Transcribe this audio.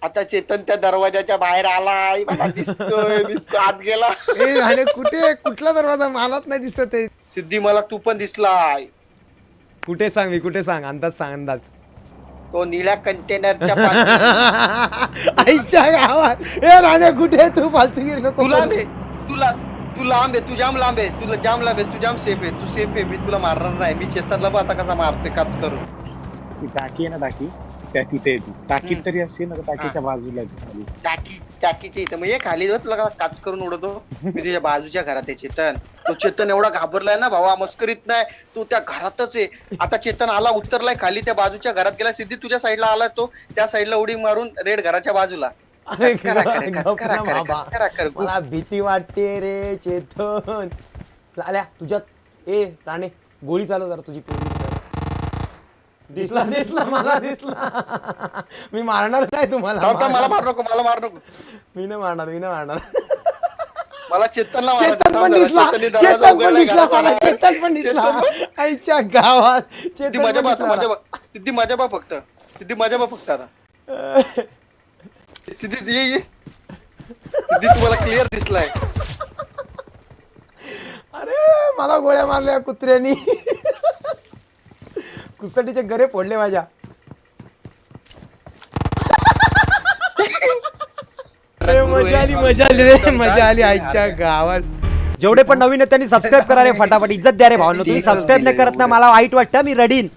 आता चेतन त्या दरवाजाच्या बाहेर आलाय, मला दिसतोय. मिस्को आत गेला. ए राणे कुठे कुठला दरवाजा मलाच नाही दिसत आहे. सिद्धी मला तू पण दिसलाय. कुठे सांग मी कुठे सांग अंदाज सांग अंदाज. तो निळ्या कंटेनरच्या पाठी. आईच्या गावात ए राणे कुठे आहे तू फालतूगिरी नको तुला करू. मी तुला तू लांब आहे, तू जाम लांब आहे, तुला जाम लांब आहे, तू जाम सेफ आहे, तू सेफ आहे. मी तुला मारणार नाही. मी चेतनला बघ आता कसा मारते काच करून. ती टाकी आहे ना टाकी, त्या तिथे येते टाकीत तरी असते ना, टाकीच्या बाजूला खाली. टाकीच्या इथं मग ये खाली जाऊ, तुला काच करून उडवतो. मी तुझ्या बाजूच्या घरात आहे चेतन. तो चेतन एवढा घाबरलाय ना भावा, मस्करीत नाही. तो त्या घरातच आहे. आता चेतन आला, उतरलाय खाली, त्या बाजूच्या घरात गेला. सिद्धी तुझ्या साईडला आला, तो त्या साईडला उडी मारून रेड घराच्या बाजूला. अरे कचकरा करे, गप कचकरा ना करे, बाबा. कचकरा कर. मला भीती वाटते रे चेतन. आल्या तुझ्यात ए राणे गोळी चालव जरा तुझी पोरगी दिसला दिसला मला दिसला. मी मारणार नाही तुम्हाला. थांब, थांब, मला मार नको, मला मार नको. मी नाही मारणार मी नाही मारणार. मला चेतनला चेतन पण मारायचं. दिसला चेतनने दरवाजा चेतन पण उघडलाय दिसला मला घराचा. चेतन पण दिसला. आईच्या गावात सिद्धी चेतन माझ्या पण बा, दिसला. माझ्या बा. सिद्धी माझ्या बा फक्त. सिद्धी माझ्या बा फक्त आता. सिद्धी ये ये. सिद्धी तुम्हाला क्लिअर दिसलाय. अरे मला गोळ्या मारल्या कुत्र्यानी. कुसाटीचे गरे फोडले माझ्या. अरे मजा आली मजा आली रे मजा आली आईच्या गावात. जेवढे पण नवीन आहेत त्यांनी सबस्क्राईब करा रे फटाफट. इज्जत द्या रे भावना. तुम्ही सबस्क्राईब नाही करत ना मला वाईट वाटतं मी रडीन.